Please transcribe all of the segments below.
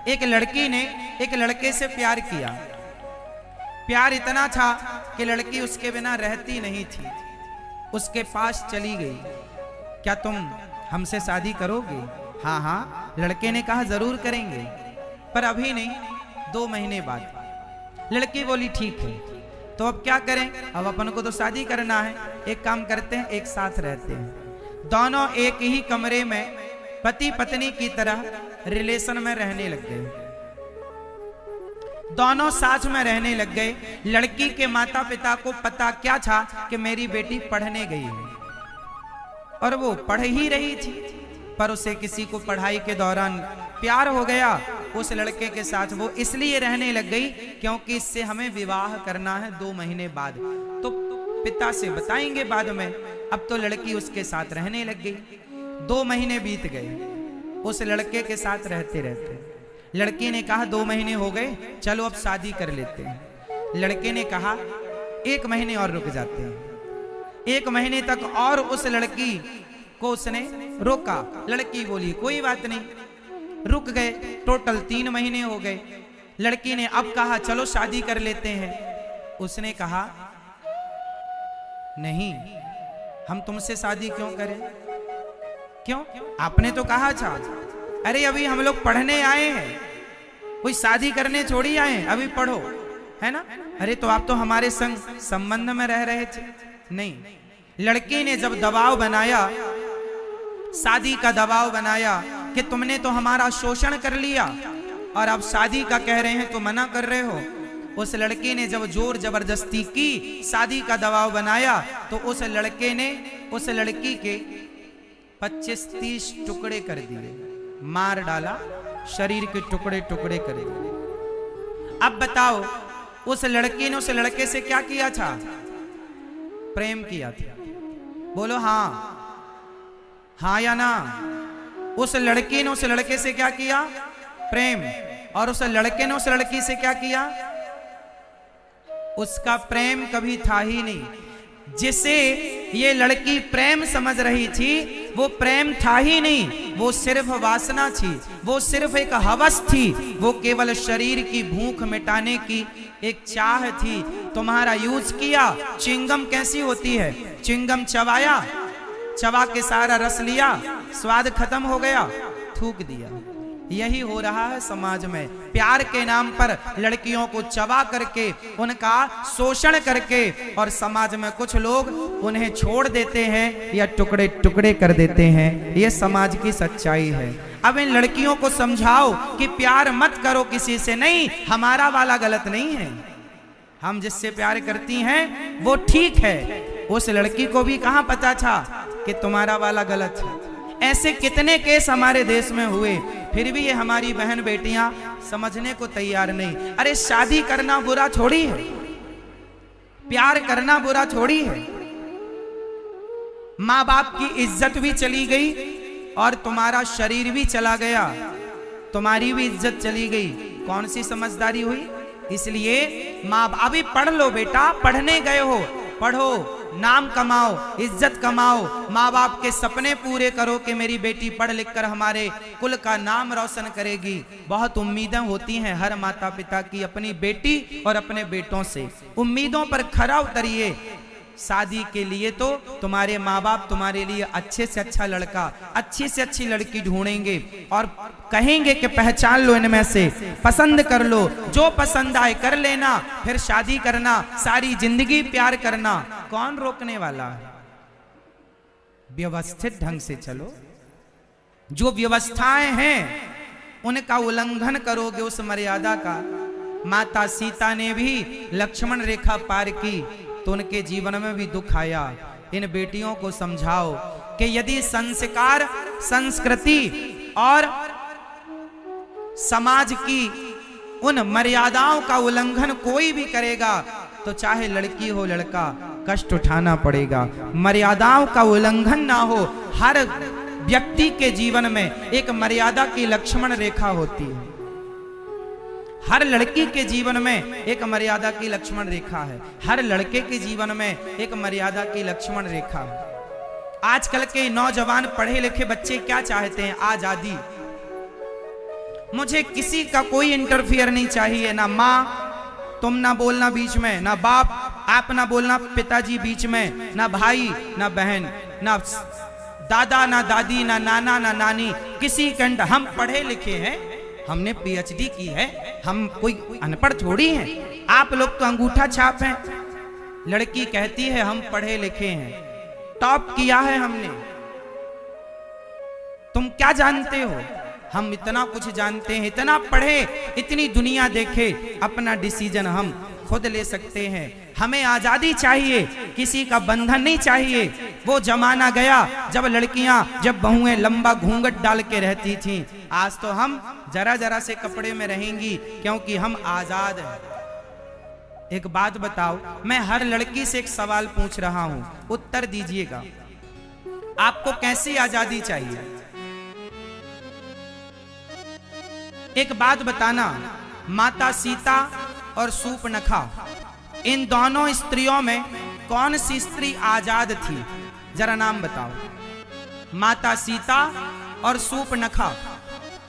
एक लड़की ने एक लड़के से प्यार किया। प्यार इतना था कि लड़की उसके बिना रहती नहीं थी। उसके पास चली गई, क्या तुम हमसे शादी करोगे? हाँ हाँ, लड़के ने कहा जरूर करेंगे, पर अभी नहीं, 2 महीने बाद। लड़की बोली ठीक है। तो अब क्या करें, अब अपन को तो शादी करना है। एक काम करते हैं, एक साथ रहते हैं। दोनों एक ही कमरे में पति पत्नी की तरह रिलेशन में रहने लग गए। दोनों साथ में रहने लग गए। लड़की के माता पिता को पता क्या था कि मेरी बेटी पढ़ने गई है, और वो पढ़ ही रही थी, पर उसे किसी को पढ़ाई के दौरान प्यार हो गया उस लड़के के साथ। वो इसलिए रहने लग गई क्योंकि इससे हमें विवाह करना है 2 महीने बाद, तो पिता से बताएंगे बाद में। अब तो लड़की उसके साथ रहने लग गई। 2 महीने बीत गए उस लड़के के साथ रहते रहते। लड़की ने कहा 2 महीने हो गए, चलो अब शादी कर लेते हैं। लड़के ने कहा 1 महीने और रुक जाते हैं। 1 महीने तक और उस लड़की को उसने रोका। लड़की बोली कोई बात नहीं, रुक गए। टोटल 3 महीने हो गए। लड़की ने अब कहा चलो शादी कर लेते हैं। उसने कहा नहीं, हम तुमसे शादी क्यों करें? क्यों? आपने तो कहा था। अरे अभी हम लोग पढ़ने आए हैं, कोई शादी करने छोड़ी आए हैं, अभी पढ़ो, है ना? अरे तो आप तो हमारे संग संबंध में रह रहे थे। नहीं, लड़की ने जब दबाव बनाया, शादी का दबाव बनाया कि तुमने तो हमारा शोषण कर लिया और अब शादी का कह रहे हैं तो मना कर रहे हो। उस लड़की ने जब जोर जबरदस्ती की, शादी का दबाव बनाया, तो उस लड़के ने उस लड़की के 25-30 टुकड़े कर दिए, मार डाला, शरीर के टुकड़े टुकड़े कर दिए। अब बताओ उस लड़की ने उस लड़के से क्या किया था? प्रेम किया था। बोलो हाँ, हाँ या ना? उस लड़की ने उस लड़के से क्या किया? प्रेम। और उस लड़के ने उस लड़की से क्या किया? उसका प्रेम कभी था ही नहीं। जिसे ये लड़की प्रेम समझ रही थी वो प्रेम था ही नहीं, वो सिर्फ वासना थी, वो सिर्फ एक हवस थी, वो केवल शरीर की भूख मिटाने की एक चाह थी। तुम्हारा यूज किया। चिंगम कैसी होती है? चिंगम चबाया, चबा के सारा रस लिया, स्वाद खत्म हो गया, थूक दिया। यही हो रहा है समाज में। प्यार के नाम पर लड़कियों को चबा करके, उनका शोषण करके, और समाज में कुछ लोग उन्हें छोड़ देते हैं या टुकड़े टुकड़े कर देते हैं। ये समाज की सच्चाई है। अब इन लड़कियों को समझाओ कि प्यार मत करो किसी से। नहीं, हमारा वाला गलत नहीं है, हम जिससे प्यार करती हैं वो ठीक है। उस लड़की को भी कहां पता था कि तुम्हारा वाला गलत है। ऐसे कितने केस हमारे देश में हुए, फिर भी ये हमारी बहन बेटियां समझने को तैयार नहीं। अरे शादी करना बुरा थोड़ी है, प्यार करना बुरा थोड़ी है। माँ बाप की इज्जत भी चली गई और तुम्हारा शरीर भी चला गया, तुम्हारी भी इज्जत चली गई। कौन सी समझदारी हुई? इसलिए माँ बाप, अभी पढ़ लो बेटा, पढ़ने गए हो, पढ़ो, नाम कमाओ, इज्जत कमाओ, माँ बाप के सपने पूरे करो कि मेरी बेटी पढ़ लिख कर हमारे कुल का नाम रोशन करेगी। बहुत उम्मीदें होती हैं हर माता पिता की अपनी बेटी और अपने बेटों से। उम्मीदों पर खरा उतरिए। शादी के लिए तो तुम्हारे माँ बाप तुम्हारे लिए अच्छे से अच्छा लड़का, अच्छी से अच्छी लड़की ढूंढेंगे और कहेंगे कि पहचान लो, इनमें से पसंद कर लो, जो पसंद आए कर लेना, फिर शादी करना, सारी जिंदगी प्यार करना। कौन रोकने वाला है? व्यवस्थित ढंग से चलो। जो व्यवस्थाएं हैं उनका उल्लंघन करोगे उस मर्यादा का। माता सीता ने भी लक्ष्मण रेखा पार की तो उनके जीवन में भी दुख आया। इन बेटियों को समझाओ कि यदि संस्कार, संस्कृति और समाज की उन मर्यादाओं का उल्लंघन कोई भी करेगा तो चाहे लड़की हो लड़का, कष्ट उठाना पड़ेगा। मर्यादाओं का उल्लंघन ना हो। हर व्यक्ति के जीवन में एक मर्यादा की लक्ष्मण रेखा होती है। हर लड़की के जीवन में एक मर्यादा की लक्ष्मण रेखा है, हर लड़के के जीवन में एक मर्यादा की लक्ष्मण रेखा है। आजकल के नौजवान पढ़े लिखे बच्चे क्या चाहते हैं? आजादी। मुझे किसी का कोई इंटरफियर नहीं चाहिए, ना माँ तुम ना बोलना बीच में, ना बाप आप ना बोलना पिताजी बीच में, ना भाई ना बहन, ना दादा ना दादी, ना नाना ना नानी, किसी कंड। हम पढ़े लिखे हैं, हमने पीएचडी की है, हम कोई अनपढ़ थोड़ी हैं। आप लोग तो अंगूठा छाप हैं। लड़की कहती है हम पढ़े लिखे हैं, टॉप किया है हमने। तुम क्या जानते हो? हम इतना कुछ जानते हैं, इतना पढ़े, इतनी दुनिया देखे, अपना डिसीजन हम खुद ले सकते हैं। हमें आजादी चाहिए, किसी का बंधन नहीं चाहिए। वो जमाना गया जब लड़कियां, जब बहुएं लंबा घूंघट डाल के रहती थीं। आज तो हम जरा जरा से कपड़े में रहेंगी, क्योंकि हम आजाद हैं। एक बात बताओ, मैं हर लड़की से एक सवाल पूछ रहा हूं, उत्तर दीजिएगा। आपको कैसी आजादी चाहिए? एक बात बताना, माता सीता और शूर्पणखा, इन दोनों स्त्रियों में कौन सी स्त्री आजाद थी? जरा नाम बताओ। माता सीता और शूर्पणखा,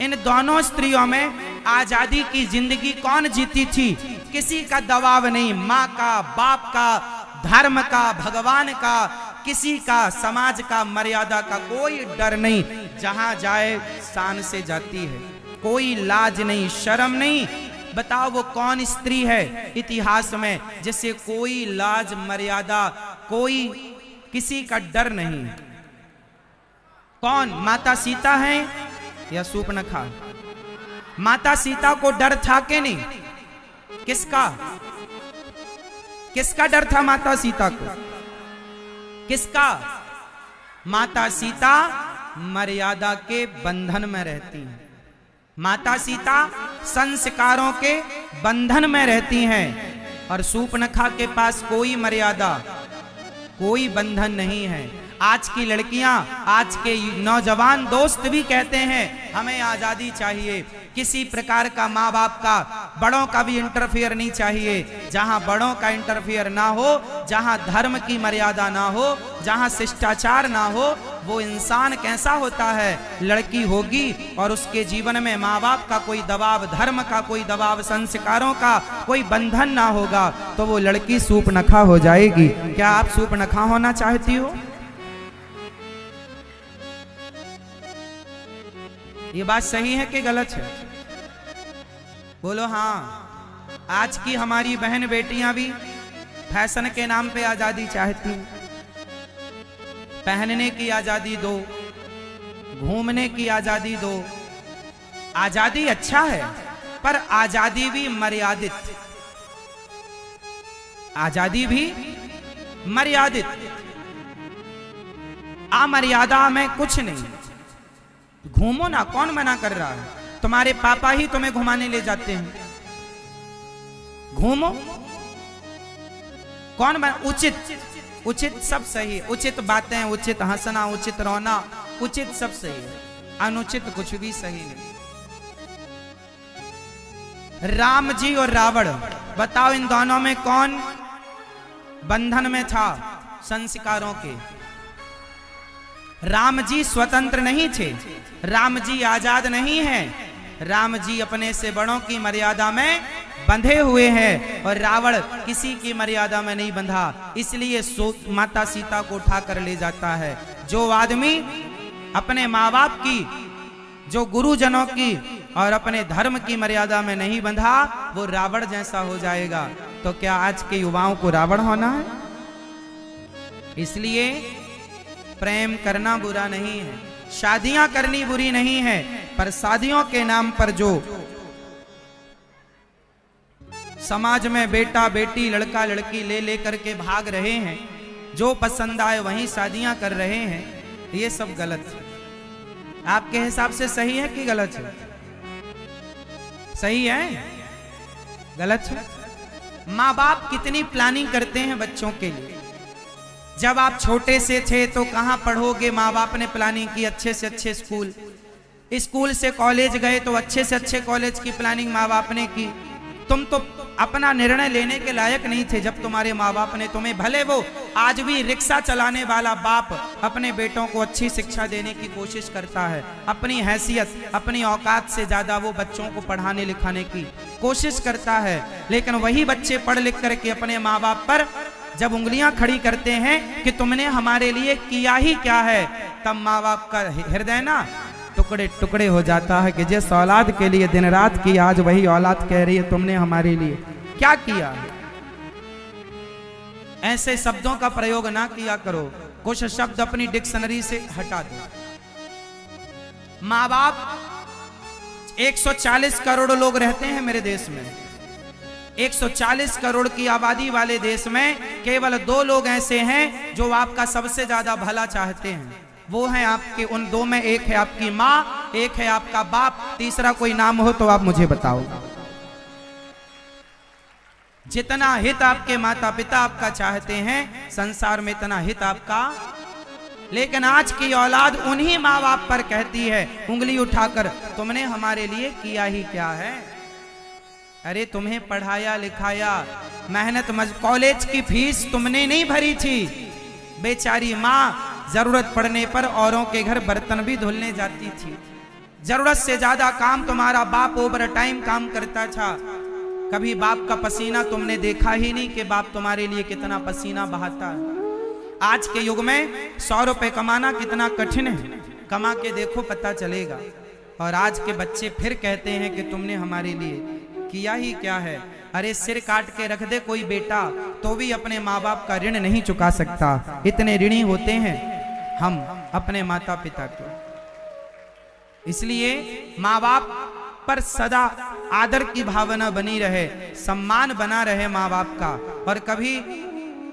इन दोनों स्त्रियों में आजादी की जिंदगी कौन जीती थी? किसी का दबाव नहीं, माँ का, बाप का, धर्म का, भगवान का, किसी का, समाज का, मर्यादा का कोई डर नहीं। जहां जाए शान से जाती है, कोई लाज नहीं, शर्म नहीं। बताओ वो कौन स्त्री है इतिहास में जिसे कोई लाज मर्यादा, कोई किसी का डर नहीं? कौन? माता सीता है या शूर्पणखा? माता सीता को डर था कि नहीं? किसका? किसका डर था माता सीता को? किसका? माता सीता मर्यादा के बंधन में रहती हैं। माता सीता संस्कारों के बंधन में रहती हैं, और शूर्पणखा के पास कोई मर्यादा, कोई बंधन नहीं है। आज की लड़कियां, आज के नौजवान दोस्त भी कहते हैं हमें आजादी चाहिए, किसी प्रकार का माँ बाप का, बड़ों का भी इंटरफियर नहीं चाहिए। जहां बड़ों का इंटरफियर ना हो, जहां धर्म की मर्यादा ना हो, जहां शिष्टाचार ना हो, वो इंसान कैसा होता है? लड़की होगी और उसके जीवन में माँ बाप का कोई दबाव, धर्म का कोई दबाव, संस्कारों का कोई बंधन ना होगा, तो वो लड़की शूर्पणखा हो जाएगी। क्या आप शूर्पणखा होना चाहती हो? ये बात सही है कि गलत है? बोलो हाँ। आज की हमारी बहन बेटियां भी फैशन के नाम पे आजादी चाहती हैं। पहनने की आजादी दो, घूमने की आजादी दो। आजादी अच्छा है, पर आजादी भी मर्यादित। आजादी भी मर्यादित। अमर्यादा में कुछ नहीं। घूमो ना, कौन मना कर रहा है? तुम्हारे पापा ही तुम्हें घुमाने ले जाते हैं। घूमो, कौन मना? उचित, उचित सब सही, उचित बातें, उचित हंसना, उचित रोना, उचित सब सही है, अनुचित कुछ भी सही नहीं। राम जी और रावण, बताओ इन दोनों में कौन बंधन में था संस्कारों के? राम जी स्वतंत्र नहीं थे, राम जी आजाद नहीं हैं। राम जी अपने से बड़ों की मर्यादा में बंधे हुए हैं, और रावण किसी की मर्यादा में नहीं बंधा, इसलिए माता सीता को उठा कर ले जाता है। जो आदमी अपने माँ बाप की, जो गुरुजनों की और अपने धर्म की मर्यादा में नहीं बंधा, वो रावण जैसा हो जाएगा। तो क्या आज के युवाओं को रावण होना है? इसलिए प्रेम करना बुरा नहीं है, शादियां करनी बुरी नहीं है, पर शादियों के नाम पर जो समाज में बेटा बेटी, लड़का लड़की ले लेकर के भाग रहे हैं, जो पसंद आए वहीं शादियां कर रहे हैं, ये सब गलत है। आपके हिसाब से सही है कि गलत है? सही है? गलत है? माँ बाप कितनी प्लानिंग करते हैं बच्चों के लिए। जब आप छोटे से थे तो कहाँ पढ़ोगे, माँ बाप ने प्लानिंग की अच्छे से अच्छे स्कूल, स्कूल से कॉलेज गए तो अच्छे से अच्छे कॉलेज की प्लानिंग माँ बाप ने की। तुम तो अपना निर्णय लेने के लायक नहीं थे जब तुम्हारे माँ बाप ने तुम्हें, भले वो आज भी रिक्शा चलाने वाला बाप अपने बेटों को अच्छी शिक्षा देने की कोशिश करता है, अपनी हैसियत अपनी औकात से ज्यादा वो बच्चों को पढ़ाने लिखाने की कोशिश करता है, लेकिन वही बच्चे पढ़ लिख करके अपने माँ बाप पर जब उंगलियां खड़ी करते हैं कि तुमने हमारे लिए किया ही क्या है, तब माँ बाप का हृदय ना टुकड़े टुकड़े हो जाता है कि जिस औलाद के लिए दिन रात की, आज वही औलाद कह रही है तुमने हमारे लिए क्या किया है। ऐसे शब्दों का प्रयोग ना किया करो, कुछ शब्द अपनी डिक्शनरी से हटा दो। माँ बाप 140 करोड़ लोग रहते हैं मेरे देश में, 140 करोड़ की आबादी वाले देश में केवल 2 लोग ऐसे हैं जो आपका सबसे ज्यादा भला चाहते हैं, वो है आपके, उन 2 में एक है आपकी माँ, एक है आपका बाप, तीसरा कोई नाम हो तो आप मुझे बताओ। जितना हित आपके माता पिता आपका चाहते हैं संसार में, इतना हित आपका, लेकिन आज की औलाद उन्हीं माँ बाप पर कहती है उंगली उठाकर तुमने हमारे लिए किया ही क्या है। अरे तुम्हें पढ़ाया लिखाया, मेहनत कॉलेज की फीस तुमने नहीं भरी थी, बेचारी माँ जरूरत पड़ने पर औरों के घर बर्तन भी धुलने जाती थी, जरूरत से ज्यादा काम तुम्हारा बाप ओवर टाइम काम करता था, कभी बाप का पसीना तुमने देखा ही नहीं कि बाप तुम्हारे लिए कितना पसीना बहाता है। आज के युग में 100 रुपए कमाना कितना कठिन है, कमा के देखो पता चलेगा। और आज के बच्चे फिर कहते हैं कि तुमने हमारे लिए किया ही क्या है। अरे सिर काट के रख दे कोई बेटा तो भी अपने माँ बाप का ऋण नहीं चुका सकता, इतने ऋणी होते हैं हम अपने माता पिता के। इसलिए माँ बाप पर सदा आदर की भावना बनी रहे, सम्मान बना रहे माँ बाप का। और कभी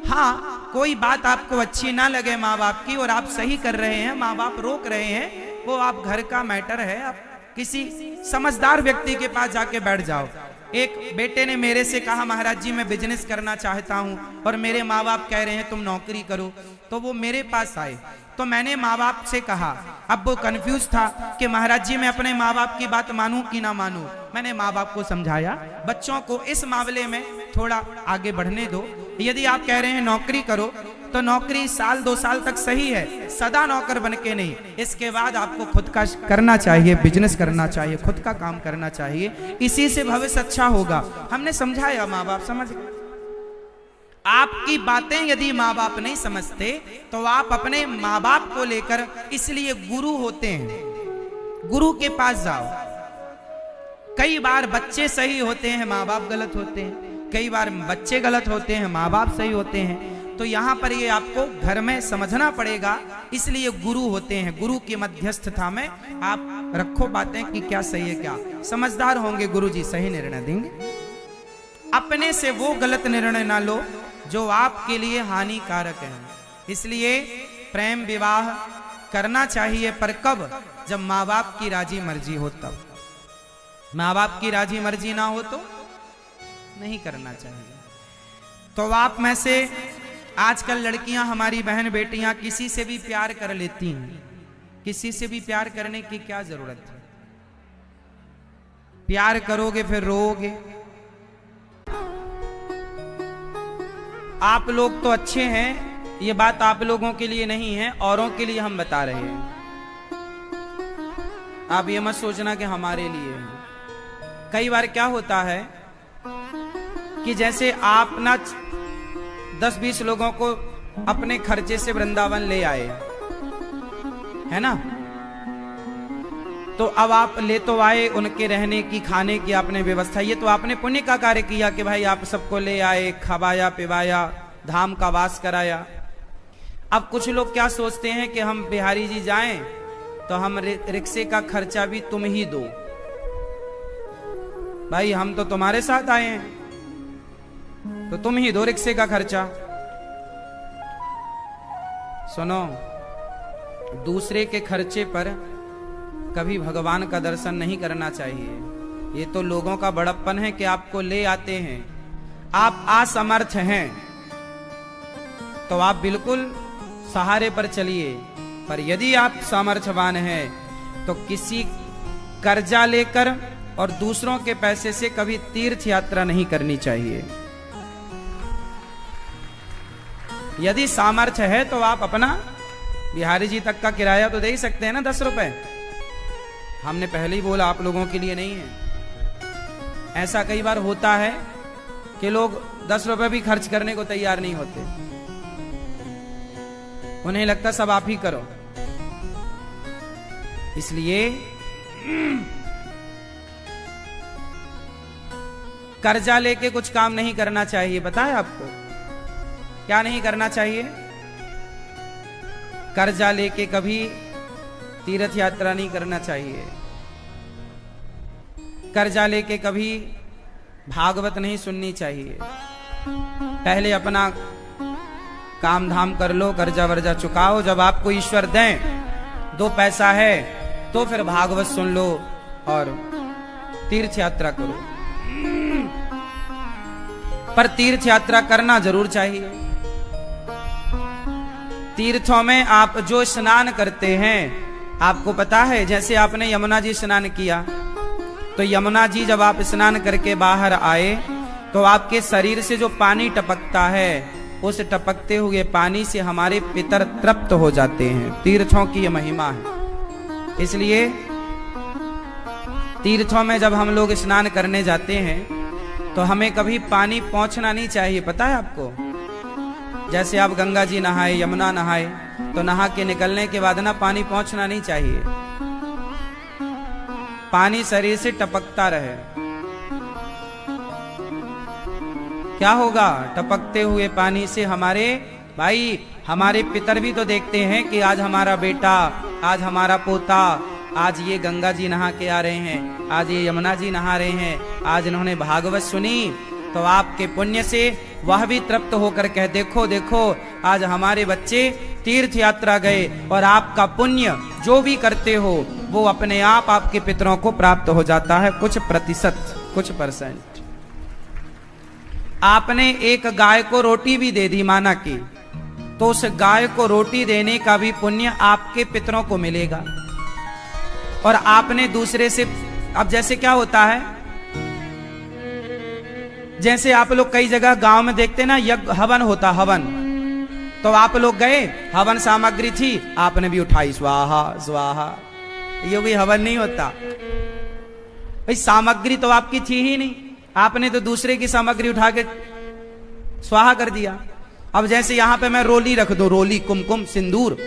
हाँ कोई बात आपको अच्छी ना लगे माँ बाप की और आप सही कर रहे हैं, माँ बाप रोक रहे हैं, वो आप घर का मैटर है, आप किसी समझदार व्यक्ति के पास जाके बैठ जाओ। एक बेटे ने मेरे से कहा महाराज जी मैं बिजनेस करना चाहता हूँ और मेरे माँ बाप कह रहे हैं तुम नौकरी करो, तो वो मेरे पास आए, तो मैंने माँ बाप से कहा, अब वो कंफ्यूज था कि महाराज जी मैं अपने माँ बाप की बात मानूं कि ना मानूं। मैंने माँ बाप को समझाया बच्चों को इस मामले में थोड़ा आगे बढ़ने दो, यदि आप कह रहे हैं नौकरी करो तो नौकरी 1-2 साल तक सही है, सदा नौकर बन के नहीं, इसके बाद आपको खुद का करना चाहिए, बिजनेस करना चाहिए, खुद का काम करना चाहिए, इसी से भविष्य अच्छा होगा। हमने समझाया, माँ बाप समझ गए। आपकी बातें यदि माँ बाप नहीं समझते तो आप अपने माँ बाप को लेकर, इसलिए गुरु होते हैं, गुरु के पास जाओ। कई बार बच्चे सही होते हैं माँ बाप गलत होते हैं, कई बार बच्चे गलत होते हैं माँ बाप सही होते हैं, तो यहाँ पर ये आपको घर में समझना पड़ेगा, इसलिए गुरु होते हैं। गुरु की मध्यस्थता में आप रखो बातें कि क्या सही है क्या, समझदार होंगे गुरु जी सही निर्णय देंगे। अपने से वो गलत निर्णय ना लो जो आपके लिए हानिकारक है। इसलिए प्रेम विवाह करना चाहिए, पर कब? जब माँ बाप की राजी मर्जी हो तब। माँ बाप की राजी मर्जी ना हो तो नहीं करना चाहिए। तो आप में से आजकल लड़कियां, हमारी बहन बेटियां किसी से भी प्यार कर लेती हैं, किसी से भी प्यार करने की क्या जरूरत है? प्यार करोगे फिर रोओगे। आप लोग तो अच्छे हैं, ये बात आप लोगों के लिए नहीं है, औरों के लिए हम बता रहे हैं। आप ये मत सोचना कि हमारे लिए है। कई बार क्या होता है कि जैसे आप ना 10-20 लोगों को अपने खर्चे से वृंदावन ले आए, है ना, तो अब आप ले तो आए, उनके रहने की खाने की आपने व्यवस्था, ये तो आपने पुण्य का कार्य किया कि भाई आप सबको ले आए, खवाया पिवाया, धाम का वास कराया। अब कुछ लोग क्या सोचते हैं कि हम बिहारी जी जाएं तो हम रिक्शे का खर्चा भी तुम ही दो, भाई हम तो तुम्हारे साथ आए हैं तो तुम ही दो रिक्शे का खर्चा। सुनो, दूसरे के खर्चे पर कभी भगवान का दर्शन नहीं करना चाहिए। ये तो लोगों का बड़प्पन है कि आपको ले आते हैं, आप असमर्थ हैं तो आप बिल्कुल सहारे पर चलिए, पर यदि आप सामर्थ्यवान हैं तो किसी कर्जा लेकर और दूसरों के पैसे से कभी तीर्थ यात्रा नहीं करनी चाहिए। यदि सामर्थ्य है तो आप अपना बिहारी जी तक का किराया तो दे ही सकते हैं ना, 10 रुपए। हमने पहले ही बोला आप लोगों के लिए नहीं है। ऐसा कई बार होता है कि लोग 10 रुपए भी खर्च करने को तैयार नहीं होते, उन्हें लगता सब आप ही करो। इसलिए कर्जा लेके कुछ काम नहीं करना चाहिए। पता है आपको क्या नहीं करना चाहिए? कर्जा लेके कभी तीर्थ यात्रा नहीं करना चाहिए। कर्जा लेके कभी भागवत नहीं सुननी चाहिए। पहले अपना काम धाम कर लो, कर्जा वर्जा चुकाओ। जब आपको ईश्वर दें 2 पैसा है तो फिर भागवत सुन लो और तीर्थ यात्रा करो। पर तीर्थ यात्रा करना जरूर चाहिए। तीर्थों में आप जो स्नान करते हैं, आपको पता है जैसे आपने यमुना जी स्नान किया, तो यमुना जी जब आप स्नान करके बाहर आए तो आपके शरीर से जो पानी टपकता है, उस टपकते हुए पानी से हमारे पितर तृप्त हो जाते हैं। तीर्थों की यह महिमा है। इसलिए तीर्थों में जब हम लोग स्नान करने जाते हैं तो हमें कभी पानी पहुंचना नहीं चाहिए। पता है आपको, जैसे आप गंगा जी नहाए, यमुना नहाए, तो नहा के निकलने के बाद ना पानी पहुंचना नहीं चाहिए। पानी शरीर से टपकता रहे। क्या होगा? टपकते हुए पानी से हमारे भाई, हमारे पितर भी तो देखते हैं कि आज हमारा बेटा, आज हमारा पोता, आज ये गंगा जी नहा के आ रहे हैं, आज ये यमुना जी नहा रहे हैं, आज इन्होंने भागवत सुनी, तो आपके पुण्य से वह भी तृप्त होकर कह देखो देखो आज हमारे बच्चे तीर्थ यात्रा गए। और आपका पुण्य जो भी करते हो वो अपने आप आपके पितरों को प्राप्त हो जाता है, कुछ प्रतिशत, कुछ %। आपने एक गाय को रोटी भी दे दी माना की, तो उस गाय को रोटी देने का भी पुण्य आपके पितरों को मिलेगा। और आपने दूसरे से, अब जैसे क्या होता है, जैसे आप लोग कई जगह गांव में देखते ना, यज्ञ हवन होता, हवन, तो आप लोग गए, हवन सामग्री थी, आपने भी उठाई, स्वाहा स्वाहा। ये भी हवन नहीं होता भाई, सामग्री तो आपकी थी ही नहीं, आपने तो दूसरे की सामग्री उठा के स्वाहा कर दिया। अब जैसे यहां पे मैं रोली रख दो, रोली, कुमकुम, सिंदूर,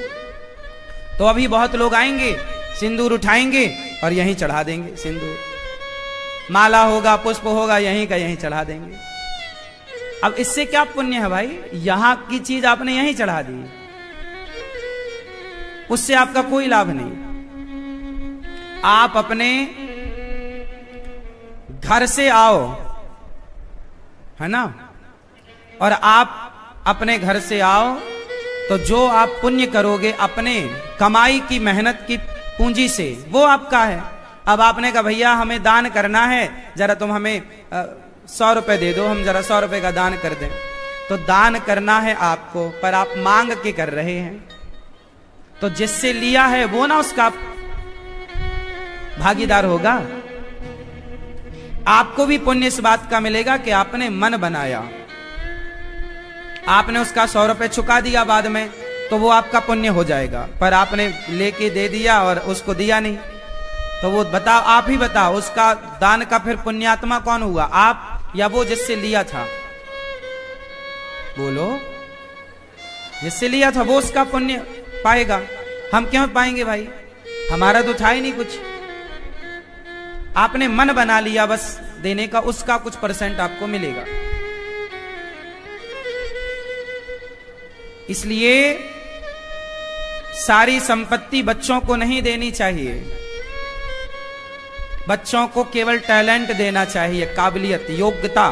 तो अभी बहुत लोग आएंगे, सिंदूर उठाएंगे और यहीं चढ़ा देंगे। सिंदूर, माला होगा, पुष्प होगा, यहीं का यहीं चढ़ा देंगे। अब इससे क्या पुण्य है भाई? यहां की चीज आपने यहीं चढ़ा दी, उससे आपका कोई लाभ नहीं। आप अपने घर से आओ, है ना, और आप अपने घर से आओ तो जो आप पुण्य करोगे अपने कमाई की, मेहनत की पूंजी से, वो आपका है। अब आपने कहा भैया हमें दान करना है, जरा तुम हमें 100 रुपए दे दो, हम जरा 100 रुपए का दान कर दें, तो दान करना है आपको, पर आप मांग के कर रहे हैं, तो जिससे लिया है वो ना उसका भागीदार होगा। आपको भी पुण्य इस बात का मिलेगा कि आपने मन बनाया, आपने उसका 100 रुपए चुका दिया बाद में, तो वो आपका पुण्य हो जाएगा। पर आपने लेके दे दिया और उसको दिया नहीं, तो वो बताओ, आप ही बताओ, उसका दान का फिर पुण्यात्मा कौन हुआ, आप या वो जिससे लिया था? बोलो, जिससे लिया था वो उसका पुण्य पाएगा। हम क्यों पाएंगे भाई? हमारा तो था ही नहीं कुछ। आपने मन बना लिया बस देने का, उसका कुछ % आपको मिलेगा। इसलिए सारी संपत्ति बच्चों को नहीं देनी चाहिए। बच्चों को केवल टैलेंट देना चाहिए, काबिलियत, योग्यता।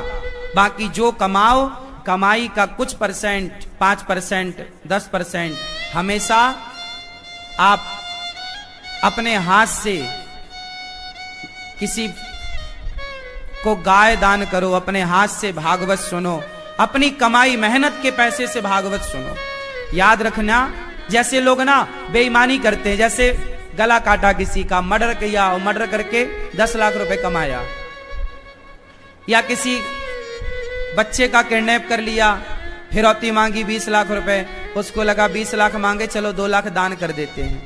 बाकी जो कमाओ, कमाई का कुछ %, 5%, 10% हमेशा आप अपने हाथ से किसी को गाय दान करो, अपने हाथ से भागवत सुनो, अपनी कमाई मेहनत के पैसे से भागवत सुनो। याद रखना, जैसे लोग ना बेईमानी करते हैं, जैसे गला काटा किसी का, मर्डर किया और मर्डर करके 10 लाख रुपए कमाया, या किसी बच्चे का किडनैप कर लिया, फिरौती मांगी 20 लाख रुपए, उसको लगा 20 लाख मांगे, चलो 2 लाख दान कर देते हैं,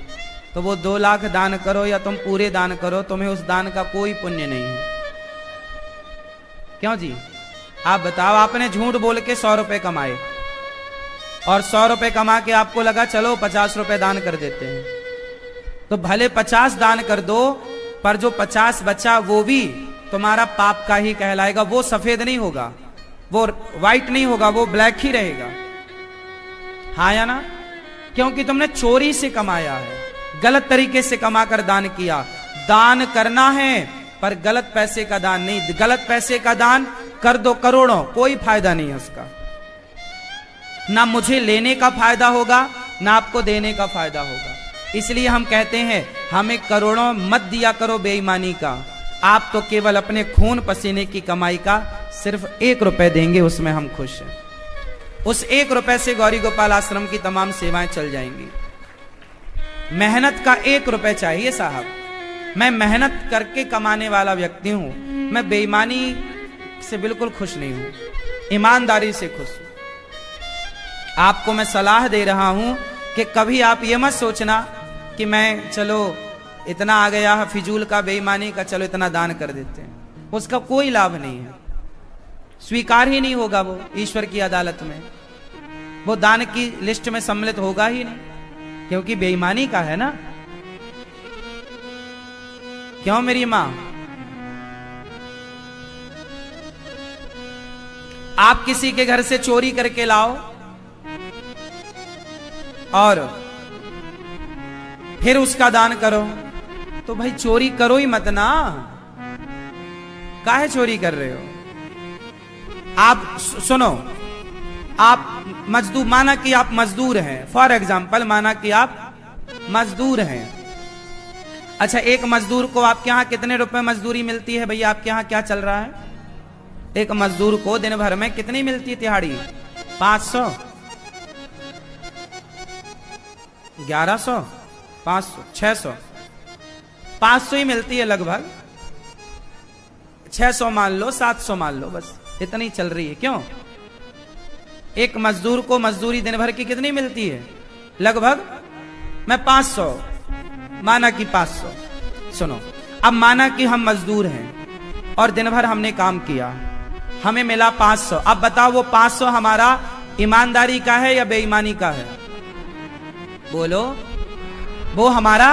तो वो 2 लाख दान करो या तुम पूरे दान करो, तुम्हें उस दान का कोई पुण्य नहीं है। क्यों जी? आप बताओ, आपने झूठ बोल के 100 रुपए कमाए और 100 रुपए कमा के आपको लगा चलो 50 रुपए दान कर देते हैं, तो भले 50 दान कर दो, पर जो 50 बचा वो भी तुम्हारा पाप का ही कहलाएगा। वो सफेद नहीं होगा, वो व्हाइट नहीं होगा, वो ब्लैक ही रहेगा। हाँ या ना? क्योंकि तुमने चोरी से कमाया है, गलत तरीके से कमाकर दान किया। दान करना है पर गलत पैसे का दान नहीं। गलत पैसे का दान कर दो करोड़ों, कोई फायदा नहीं है उसका, ना मुझे लेने का फायदा होगा ना आपको देने का फायदा होगा। इसलिए हम कहते हैं हमें करोड़ों मत दिया करो बेईमानी का, आप तो केवल अपने खून पसीने की कमाई का सिर्फ 1 रुपए देंगे, उसमें हम खुश हैं। उस 1 रुपए से गौरी गोपाल आश्रम की तमाम सेवाएं चल जाएंगी। मेहनत का 1 रुपए चाहिए साहब। मैं मेहनत करके कमाने वाला व्यक्ति हूं, मैं बेईमानी से बिल्कुल खुश नहीं हूं, ईमानदारी से खुश हूं। आपको मैं सलाह दे रहा हूं कि कभी आप ये मत सोचना कि मैं चलो इतना आ गया है फिजूल का, बेईमानी का, चलो इतना दान कर देते हैं, उसका कोई लाभ नहीं है, स्वीकार ही नहीं होगा वो ईश्वर की अदालत में, वो दान की लिस्ट में सम्मिलित होगा ही नहीं, क्योंकि बेईमानी का है ना। क्यों मेरी मां? आप किसी के घर से चोरी करके लाओ और फिर उसका दान करो, तो भाई चोरी करो ही मत ना, काहे चोरी कर रहे हो? आप सुनो, आप मजदूर, माना कि आप मजदूर हैं, फॉर एग्जाम्पल माना कि आप मजदूर हैं। अच्छा, एक मजदूर को आपके यहां कितने रुपए मजदूरी मिलती है भैया? आपके यहां क्या चल रहा है? एक मजदूर को दिन भर में कितनी मिलती है तिहाड़ी? 500, 1100, 500, 600, 500 ही मिलती है लगभग, 600 मान लो, 700 मान लो, बस इतनी चल रही है। क्यों? एक मजदूर को मजदूरी दिन भर की कितनी मिलती है? लगभग मैं 500 माना कि 500। सुनो, अब माना कि हम मजदूर हैं और दिन भर हमने काम किया, हमें मिला 500। अब बताओ वो 500 हमारा ईमानदारी का है या बेईमानी का है? बोलो। वो हमारा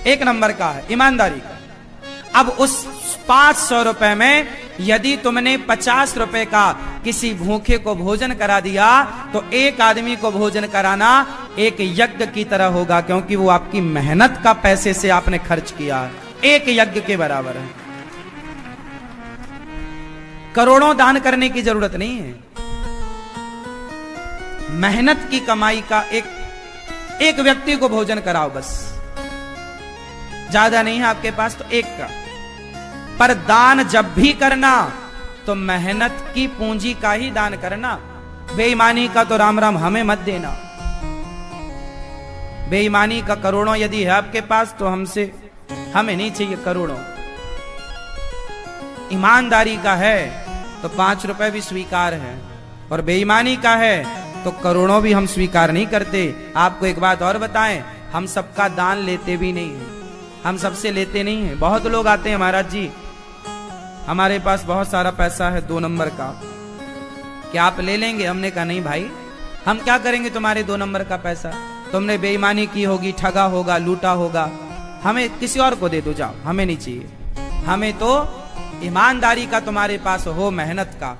1 नंबर का है, ईमानदारी का। अब उस 500 रुपए में यदि तुमने 50 रुपए का किसी भूखे को भोजन करा दिया तो एक आदमी को भोजन कराना एक यज्ञ की तरह होगा, क्योंकि वो आपकी मेहनत का पैसे से आपने खर्च किया, एक यज्ञ के बराबर है। करोड़ों दान करने की जरूरत नहीं है, मेहनत की कमाई का एक व्यक्ति को भोजन कराओ, बस ज्यादा नहीं है आपके पास तो एक का। पर दान जब भी करना तो मेहनत की पूंजी का ही दान करना, बेईमानी का तो राम राम हमें मत देना। बेईमानी का करोड़ों यदि है आपके पास तो हमें नहीं चाहिए करोड़ों। ईमानदारी का है तो 5 रुपए भी स्वीकार है, और बेईमानी का है तो करोड़ों भी हम स्वीकार नहीं करते। आपको एक बात और बताएं, हम सबका दान लेते भी नहीं है, हम सबसे लेते नहीं है। बहुत लोग आते हैं, महाराज जी हमारे पास बहुत सारा पैसा है 2 नंबर का, क्या आप ले लेंगे? हमने कहा नहीं भाई, हम क्या करेंगे तुम्हारे 2 नंबर का पैसा? तुमने बेईमानी की होगी, ठगा होगा, लूटा होगा, हमें किसी और को दे दो, जाओ, हमें नहीं चाहिए। हमें तो ईमानदारी का तुम्हारे पास हो, मेहनत का,